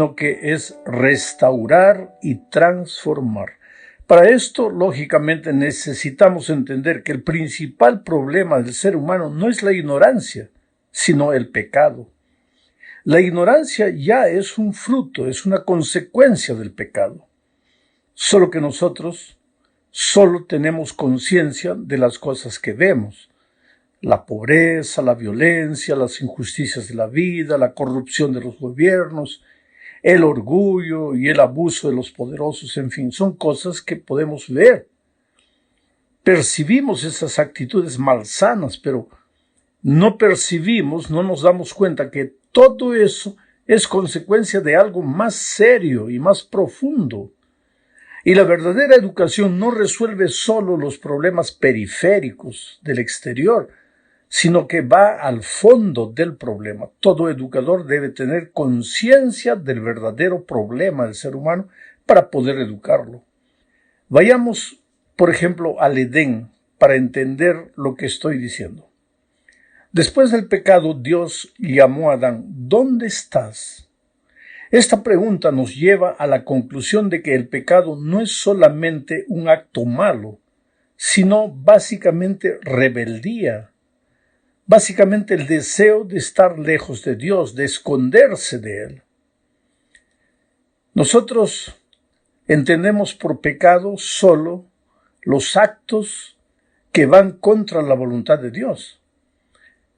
sino que es restaurar y transformar. Para esto, lógicamente, necesitamos entender que el principal problema del ser humano no es la ignorancia, sino el pecado. La ignorancia ya es un fruto, es una consecuencia del pecado. Solo que nosotros solo tenemos conciencia de las cosas que vemos. La pobreza, la violencia, las injusticias de la vida, la corrupción de los gobiernos, el orgullo y el abuso de los poderosos, en fin, son cosas que podemos ver. Percibimos esas actitudes malsanas, pero no percibimos, no nos damos cuenta que todo eso es consecuencia de algo más serio y más profundo. Y la verdadera educación no resuelve solo los problemas periféricos del exterior, sino que va al fondo del problema. Todo educador debe tener conciencia del verdadero problema del ser humano para poder educarlo. Vayamos, por ejemplo, al Edén para entender lo que estoy diciendo. Después del pecado, Dios llamó a Adán: ¿dónde estás? Esta pregunta nos lleva a la conclusión de que el pecado no es solamente un acto malo, sino básicamente rebeldía. Básicamente el deseo de estar lejos de Dios, de esconderse de Él. Nosotros entendemos por pecado solo los actos que van contra la voluntad de Dios.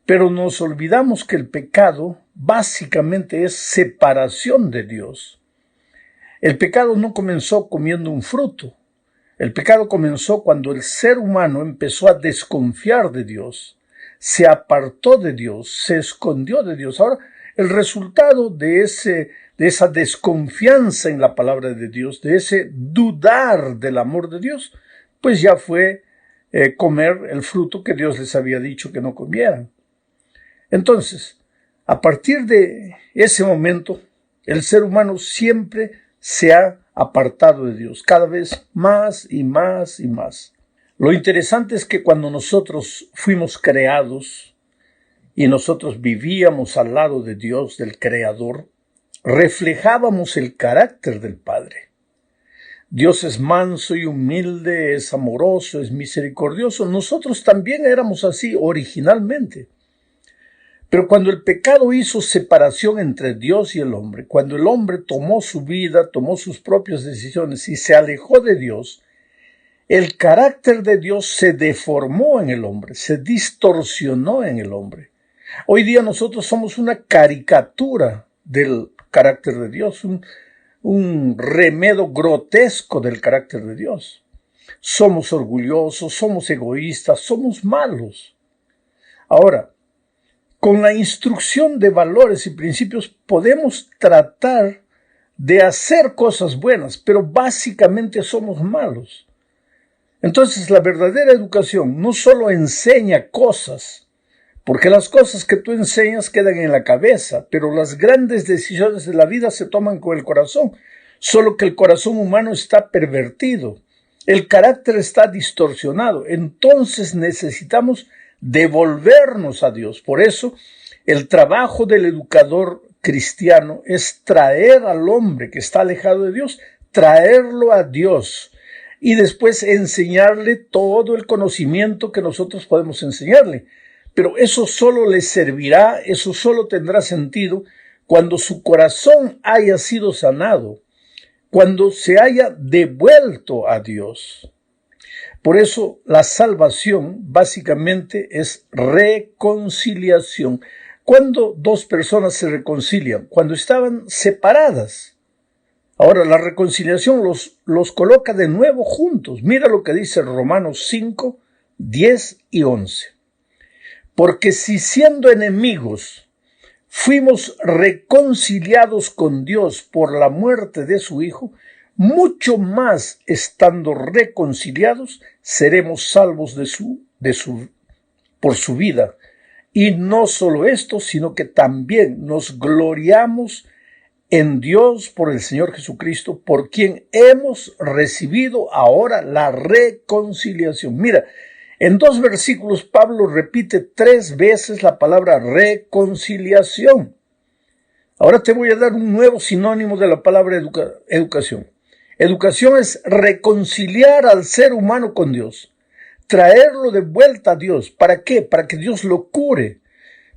Pero nos olvidamos que el pecado básicamente es separación de Dios. El pecado no comenzó comiendo un fruto. El pecado comenzó cuando el ser humano empezó a desconfiar de Dios. Se apartó de Dios, se escondió de Dios. Ahora, el resultado de esa desconfianza en la palabra de Dios, de ese dudar del amor de Dios, pues ya fue comer el fruto que Dios les había dicho que no comieran. Entonces, a partir de ese momento, el ser humano siempre se ha apartado de Dios, cada vez más y más y más. Lo interesante es que cuando nosotros fuimos creados y nosotros vivíamos al lado de Dios, del Creador, reflejábamos el carácter del Padre. Dios es manso y humilde, es amoroso, es misericordioso. Nosotros también éramos así originalmente. Pero cuando el pecado hizo separación entre Dios y el hombre, cuando el hombre tomó su vida, tomó sus propias decisiones y se alejó de Dios, el carácter de Dios se deformó en el hombre, se distorsionó en el hombre. Hoy día nosotros somos una caricatura del carácter de Dios, un remedo grotesco del carácter de Dios. Somos orgullosos, somos egoístas, somos malos. Ahora, con la instrucción de valores y principios podemos tratar de hacer cosas buenas, pero básicamente somos malos. Entonces, la verdadera educación no solo enseña cosas, porque las cosas que tú enseñas quedan en la cabeza, pero las grandes decisiones de la vida se toman con el corazón, solo que el corazón humano está pervertido, el carácter está distorsionado, entonces necesitamos devolvernos a Dios. Por eso, el trabajo del educador cristiano es traer al hombre que está alejado de Dios, traerlo a Dios, y después enseñarle todo el conocimiento que nosotros podemos enseñarle. Pero eso solo le servirá, eso solo tendrá sentido cuando su corazón haya sido sanado, cuando se haya devuelto a Dios. Por eso la salvación básicamente es reconciliación. ¿Cuándo dos personas se reconcilian? Cuando estaban separadas. Ahora, la reconciliación los coloca de nuevo juntos. Mira lo que dice Romanos 5, 10 y 11. Porque si siendo enemigos fuimos reconciliados con Dios por la muerte de su Hijo, mucho más estando reconciliados seremos salvos por su vida. Y no solo esto, sino que también nos gloriamos en Dios por el Señor Jesucristo, por quien hemos recibido ahora la reconciliación. Mira, en 2 versículos Pablo repite 3 veces la palabra reconciliación. Ahora te voy a dar un nuevo sinónimo de la palabra educación. Educación es reconciliar al ser humano con Dios, traerlo de vuelta a Dios. ¿Para qué? Para que Dios lo cure,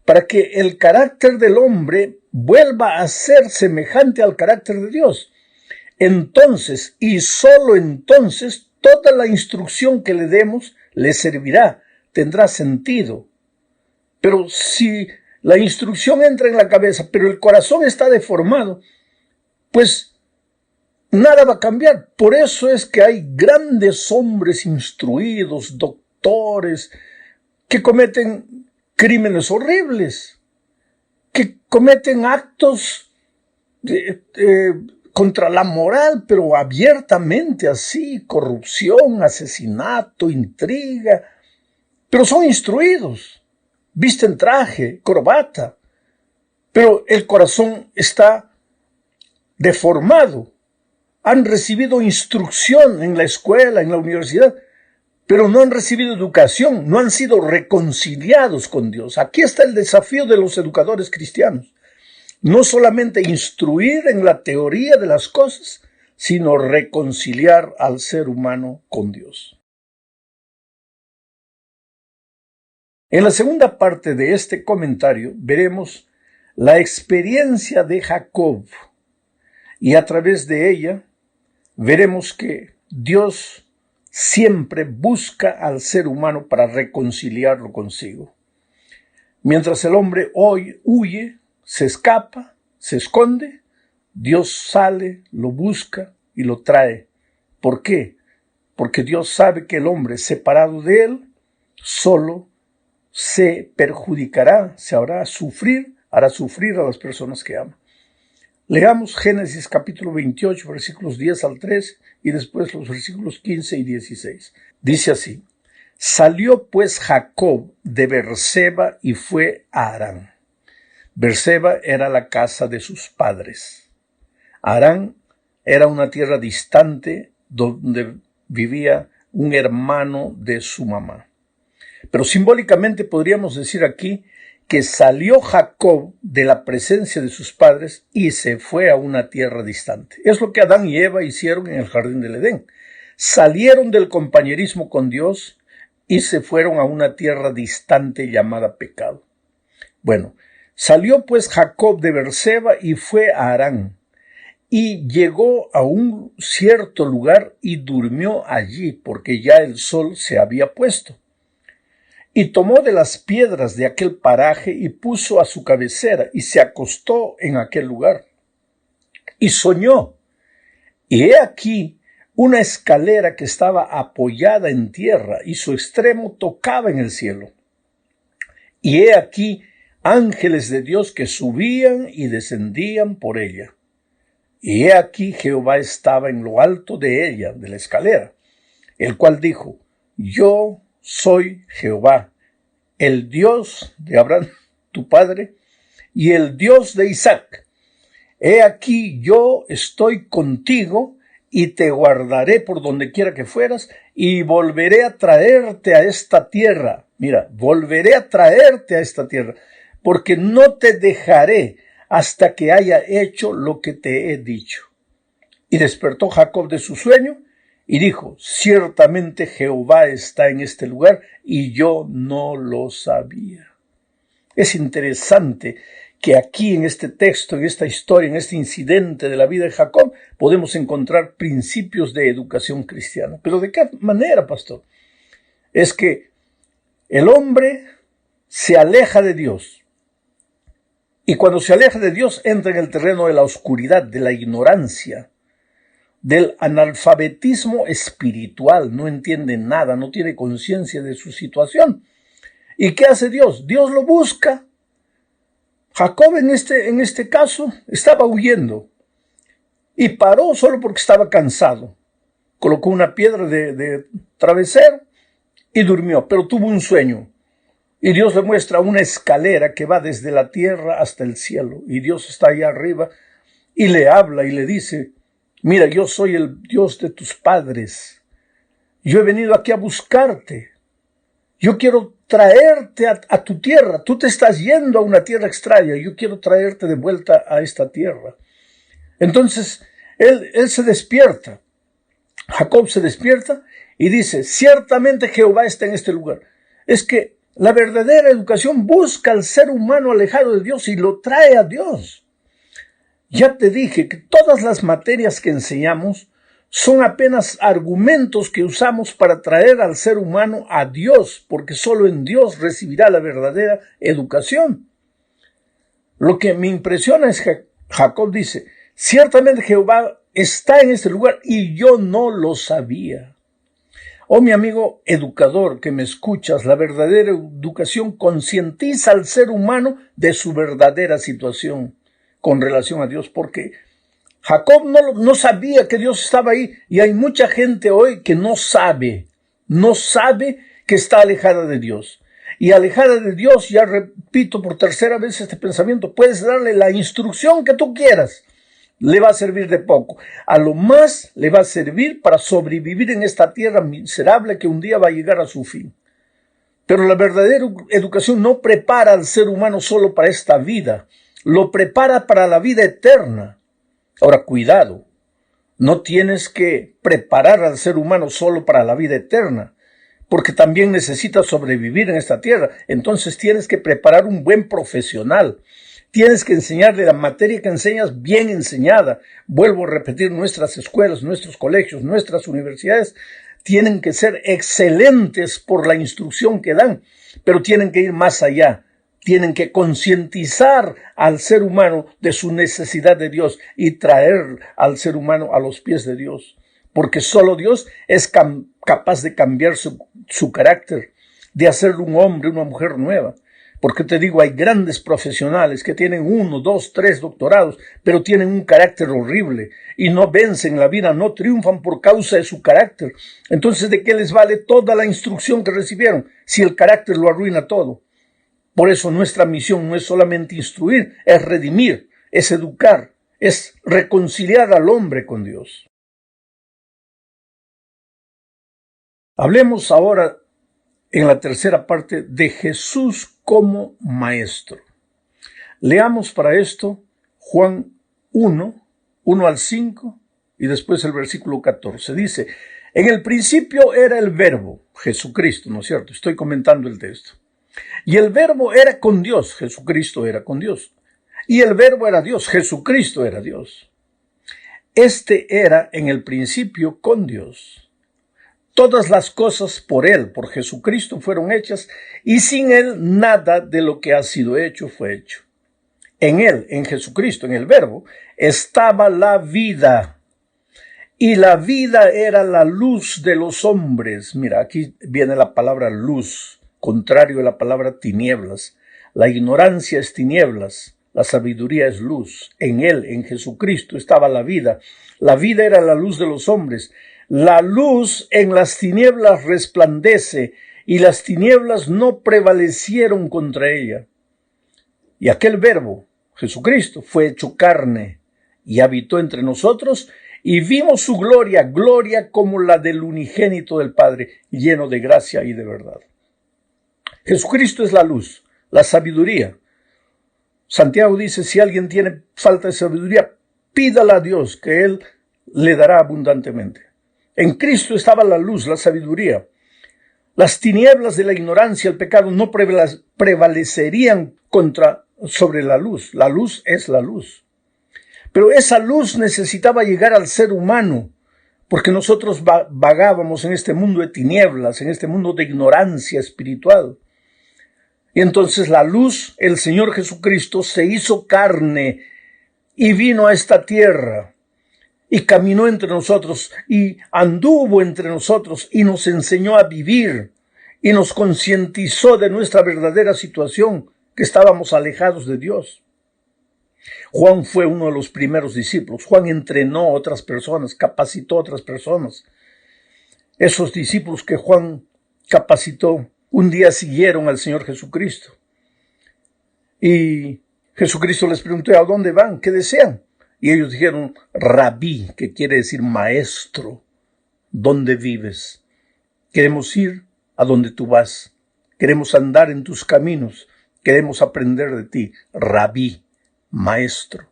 para que el carácter del hombre vuelva a ser semejante al carácter de Dios. Entonces, y solo entonces, toda la instrucción que le demos le servirá, tendrá sentido. Pero si la instrucción entra en la cabeza, pero el corazón está deformado, pues nada va a cambiar. Por eso es que hay grandes hombres instruidos, doctores, que cometen crímenes horribles, que cometen actos contra la moral, pero abiertamente así, corrupción, asesinato, intriga, pero son instruidos, visten traje, corbata, pero el corazón está deformado. Han recibido instrucción en la escuela, en la universidad, pero no han recibido educación, no han sido reconciliados con Dios. Aquí está el desafío de los educadores cristianos. No solamente instruir en la teoría de las cosas, sino reconciliar al ser humano con Dios. En la segunda parte de este comentario veremos la experiencia de Jacob y a través de ella veremos que Dios siempre busca al ser humano para reconciliarlo consigo. Mientras el hombre hoy huye, se escapa, se esconde, Dios sale, lo busca y lo trae. ¿Por qué? Porque Dios sabe que el hombre separado de él solo se perjudicará, se hará sufrir a las personas que ama. Leamos Génesis capítulo 28, versículos 10 al 3 y después los versículos 15 y 16. Dice así: Salió pues Jacob de Beerseba y fue a Harán. Beerseba era la casa de sus padres. Harán era una tierra distante donde vivía un hermano de su mamá. Pero simbólicamente podríamos decir aquí que salió Jacob de la presencia de sus padres y se fue a una tierra distante. Es lo que Adán y Eva hicieron en el jardín del Edén. Salieron del compañerismo con Dios y se fueron a una tierra distante llamada pecado. Bueno, salió pues Jacob de Beerseba y fue a Harán, y llegó a un cierto lugar y durmió allí, porque ya el sol se había puesto. Y tomó de las piedras de aquel paraje y puso a su cabecera, y se acostó en aquel lugar. Y soñó, y he aquí una escalera que estaba apoyada en tierra, y su extremo tocaba en el cielo. Y he aquí ángeles de Dios que subían y descendían por ella. Y he aquí Jehová estaba en lo alto de ella, de la escalera, el cual dijo: Yo soy Jehová, el Dios de Abraham, tu padre, y el Dios de Isaac. He aquí yo estoy contigo y te guardaré por donde quiera que fueras y volveré a traerte a esta tierra. Mira, volveré a traerte a esta tierra, porque no te dejaré hasta que haya hecho lo que te he dicho. Y despertó Jacob de su sueño y dijo: Ciertamente Jehová está en este lugar y yo no lo sabía. Es interesante que aquí en este texto, en esta historia, en este incidente de la vida de Jacob, podemos encontrar principios de educación cristiana. ¿Pero de qué manera, pastor? Es que el hombre se aleja de Dios. Y cuando se aleja de Dios, entra en el terreno de la oscuridad, de la ignorancia, del analfabetismo espiritual. No entiende nada, no tiene conciencia de su situación. ¿Y qué hace Dios? Dios lo busca. Jacob en este caso estaba huyendo y paró solo porque estaba cansado. Colocó una piedra de travesero y durmió, pero tuvo un sueño. Y Dios le muestra una escalera que va desde la tierra hasta el cielo. Y Dios está allá arriba y le habla y le dice: Mira, yo soy el Dios de tus padres. Yo he venido aquí a buscarte. Yo quiero traerte a tu tierra. Tú te estás yendo a una tierra extraña. Yo quiero traerte de vuelta a esta tierra. Entonces, él se despierta. Jacob se despierta y dice, ciertamente Jehová está en este lugar. Es que la verdadera educación busca al ser humano alejado de Dios y lo trae a Dios. Ya te dije que todas las materias que enseñamos son apenas argumentos que usamos para traer al ser humano a Dios, porque solo en Dios recibirá la verdadera educación. Lo que me impresiona es que Jacob dice, ciertamente Jehová está en este lugar y yo no lo sabía. Oh, mi amigo educador que me escuchas, la verdadera educación concientiza al ser humano de su verdadera situación con relación a Dios, porque Jacob no sabía que Dios estaba ahí, y hay mucha gente hoy que no sabe que está alejada de Dios. Y alejada de Dios, ya repito por tercera vez este pensamiento, puedes darle la instrucción que tú quieras, le va a servir de poco. A lo más le va a servir para sobrevivir en esta tierra miserable que un día va a llegar a su fin. Pero la verdadera educación no prepara al ser humano solo para esta vida, lo prepara para la vida eterna. Ahora, cuidado, no tienes que preparar al ser humano solo para la vida eterna, porque también necesita sobrevivir en esta tierra. Entonces tienes que preparar un buen profesional. Tienes que enseñarle la materia que enseñas bien enseñada. Vuelvo a repetir, nuestras escuelas, nuestros colegios, nuestras universidades tienen que ser excelentes por la instrucción que dan, pero tienen que ir más allá. Tienen que concientizar al ser humano de su necesidad de Dios y traer al ser humano a los pies de Dios. Porque solo Dios es capaz de cambiar su carácter, de hacerle un hombre, una mujer nueva. Porque te digo, hay grandes profesionales que tienen 1, 2, 3 doctorados, pero tienen un carácter horrible y no vencen la vida, no triunfan por causa de su carácter. Entonces, ¿de qué les vale toda la instrucción que recibieron si el carácter lo arruina todo? Por eso nuestra misión no es solamente instruir, es redimir, es educar, es reconciliar al hombre con Dios. Hablemos ahora en la tercera parte de Jesús como maestro. Leamos para esto Juan 1, 1 al 5 y después el versículo 14. Dice, en el principio era el verbo, Jesucristo, ¿no es cierto? Estoy comentando el texto. Y el verbo era con Dios, Jesucristo era con Dios. Y el verbo era Dios, Jesucristo era Dios. Este era en el principio con Dios. Todas las cosas por Él, por Jesucristo, fueron hechas, y sin Él nada de lo que ha sido hecho fue hecho. En Él, en Jesucristo, en el verbo, estaba la vida. Y la vida era la luz de los hombres. Mira, aquí viene la palabra luz, contrario a la palabra tinieblas. La ignorancia es tinieblas, la sabiduría es luz. En Él, en Jesucristo, estaba la vida. La vida era la luz de los hombres. La luz en las tinieblas resplandece, y las tinieblas no prevalecieron contra ella. Y aquel verbo, Jesucristo, fue hecho carne y habitó entre nosotros, y vimos su gloria, gloria como la del unigénito del Padre, lleno de gracia y de verdad. Jesucristo es la luz, la sabiduría. Santiago dice, si alguien tiene falta de sabiduría, pídala a Dios, que Él le dará abundantemente. En Cristo estaba la luz, la sabiduría. Las tinieblas de la ignorancia, el pecado, no prevalecerían sobre la luz. La luz es la luz. Pero esa luz necesitaba llegar al ser humano, porque nosotros vagábamos en este mundo de tinieblas, en este mundo de ignorancia espiritual. Y entonces la luz, el Señor Jesucristo, se hizo carne y vino a esta tierra. Y caminó entre nosotros, y anduvo entre nosotros, y nos enseñó a vivir, y nos concientizó de nuestra verdadera situación, que estábamos alejados de Dios. Juan fue uno de los primeros discípulos. Juan entrenó a otras personas, capacitó a otras personas. Esos discípulos que Juan capacitó, un día siguieron al Señor Jesucristo. Y Jesucristo les preguntó, ¿a dónde van? ¿Qué desean? Y ellos dijeron, Rabí, que quiere decir maestro, ¿dónde vives? Queremos ir a donde tú vas. queremos andar en tus caminos, queremos aprender de ti, Rabí, maestro.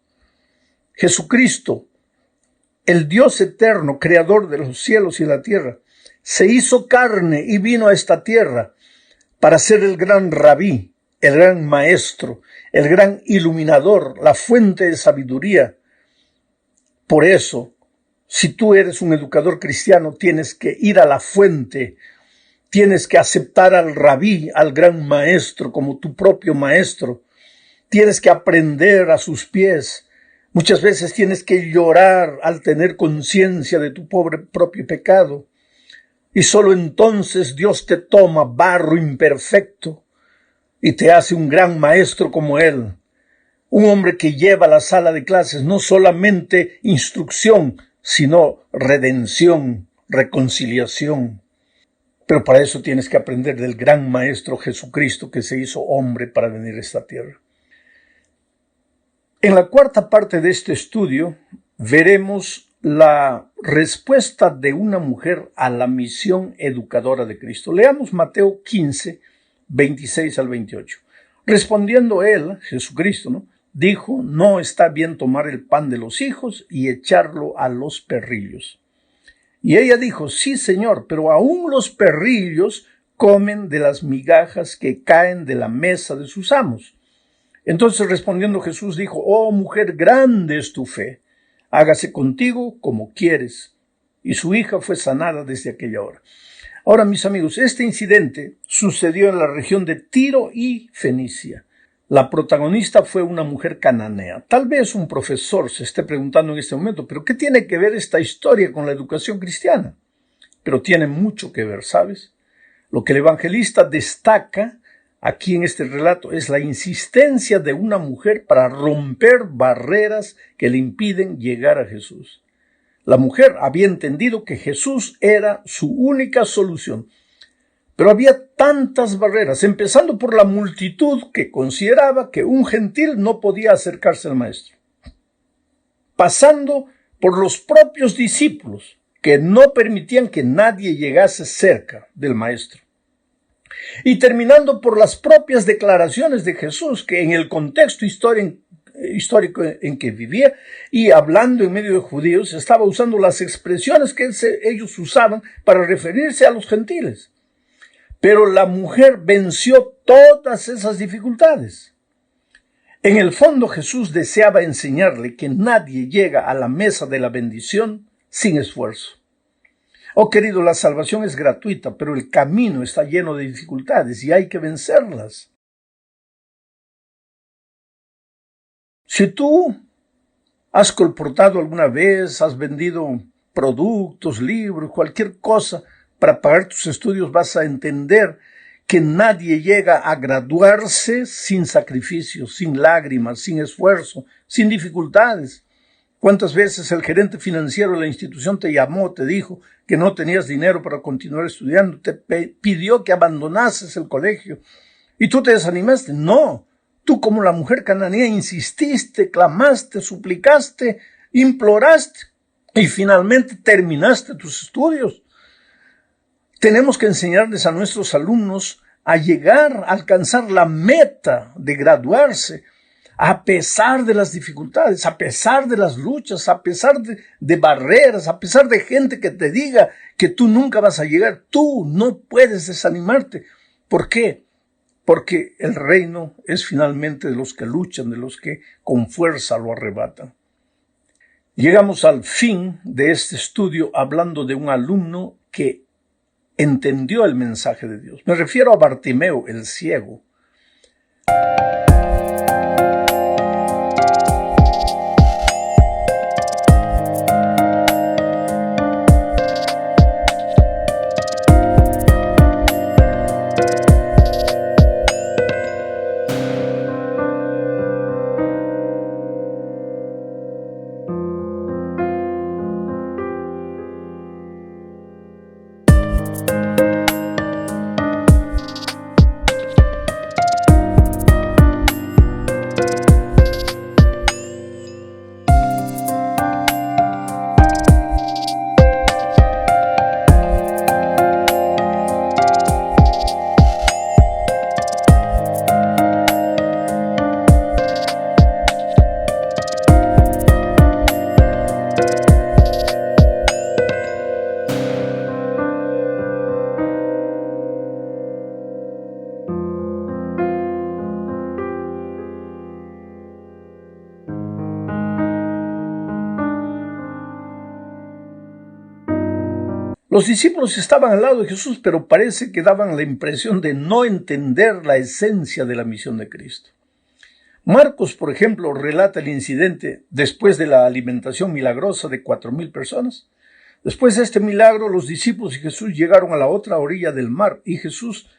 Jesucristo, el Dios eterno, creador de los cielos y la tierra, se hizo carne y vino a esta tierra para ser el gran Rabí, el gran maestro, el gran iluminador, la fuente de sabiduría. Por eso, si tú eres un educador cristiano, tienes que ir a la fuente, tienes que aceptar al Rabí, al gran maestro, como tu propio maestro. Tienes que aprender a sus pies. Muchas veces tienes que llorar al tener conciencia de tu propio pecado. Y solo entonces Dios te toma, barro imperfecto, y te hace un gran maestro como Él. Un hombre que lleva a la sala de clases no solamente instrucción, sino redención, reconciliación. Pero para eso tienes que aprender del gran maestro Jesucristo que se hizo hombre para venir a esta tierra. En la cuarta parte de este estudio veremos la respuesta de una mujer a la misión educadora de Cristo. Leamos Mateo 15, 26 al 28. Respondiendo él, Jesucristo, dijo, no está bien tomar el pan de los hijos y echarlo a los perrillos. Y ella dijo, sí, Señor, pero aún los perrillos comen de las migajas que caen de la mesa de sus amos. Entonces respondiendo Jesús dijo, oh mujer, grande es tu fe, hágase contigo como quieres. Y su hija fue sanada desde aquella hora. Ahora, mis amigos, este incidente sucedió en la región de Tiro y Fenicia. La protagonista fue una mujer cananea. Tal vez un profesor se esté preguntando en este momento, ¿pero qué tiene que ver esta historia con la educación cristiana? Pero tiene mucho que ver, ¿sabes? Lo que el evangelista destaca aquí en este relato es la insistencia de una mujer para romper barreras que le impiden llegar a Jesús. La mujer había entendido que Jesús era su única solución. Pero había tantas barreras, empezando por la multitud que consideraba que un gentil no podía acercarse al maestro, pasando por los propios discípulos que no permitían que nadie llegase cerca del maestro, y terminando por las propias declaraciones de Jesús, que en el contexto histórico en que vivía y hablando en medio de judíos, estaba usando las expresiones que ellos usaban para referirse a los gentiles. Pero la mujer venció todas esas dificultades. En el fondo, Jesús deseaba enseñarle que nadie llega a la mesa de la bendición sin esfuerzo. Oh, querido, la salvación es gratuita, pero el camino está lleno de dificultades y hay que vencerlas. Si tú has colportado alguna vez, has vendido productos, libros, cualquier cosa, para pagar tus estudios, vas a entender que nadie llega a graduarse sin sacrificio, sin lágrimas, sin esfuerzo, sin dificultades. ¿Cuántas veces el gerente financiero de la institución te llamó, te dijo que no tenías dinero para continuar estudiando, te pidió que abandonases el colegio y tú te desanimaste? No, tú como la mujer cananea insististe, clamaste, suplicaste, imploraste y finalmente terminaste tus estudios. Tenemos que enseñarles a nuestros alumnos a llegar, a alcanzar la meta de graduarse, a pesar de las dificultades, a pesar de las luchas, a pesar de barreras, a pesar de gente que te diga que tú nunca vas a llegar. Tú no puedes desanimarte. ¿Por qué? Porque el reino es finalmente de los que luchan, de los que con fuerza lo arrebatan. Llegamos al fin de este estudio hablando de un alumno que entendió el mensaje de Dios. Me refiero a Bartimeo, el ciego. Los discípulos estaban al lado de Jesús, pero parece que daban la impresión de no entender la esencia de la misión de Cristo. Marcos, por ejemplo, relata el incidente después de la alimentación milagrosa de 4,000 personas. Después de este milagro, los discípulos y Jesús llegaron a la otra orilla del mar y Jesús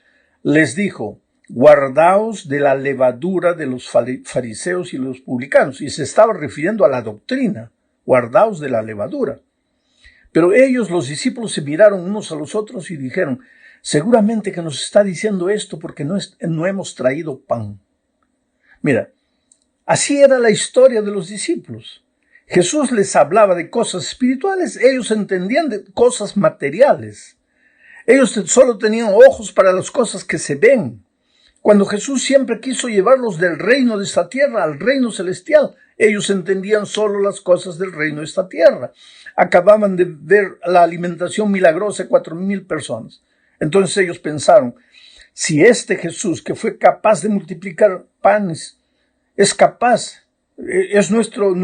les dijo: guardaos de la levadura de los fariseos y los publicanos. Y se estaba refiriendo a la doctrina, guardaos de la levadura. Pero ellos, los discípulos, se miraron unos a los otros y dijeron: seguramente que nos está diciendo esto porque no hemos traído pan. Mira, así era la historia de los discípulos. Jesús les hablaba de cosas espirituales, ellos entendían de cosas materiales. Ellos solo tenían ojos para las cosas que se ven. Cuando Jesús siempre quiso llevarlos del reino de esta tierra al reino celestial, ellos entendían solo las cosas del reino de esta tierra. Acababan de ver la alimentación milagrosa de 4,000 personas. Entonces ellos pensaron: si este Jesús, que fue capaz de multiplicar panes, es capaz, es nuestro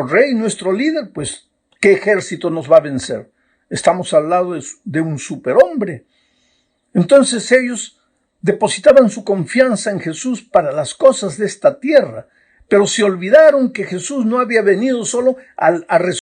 rey, nuestro líder, pues, ¿qué ejército nos va a vencer? Estamos al lado de un superhombre. Entonces ellos depositaban su confianza en Jesús para las cosas de esta tierra, pero se olvidaron que Jesús no había venido solo a resolver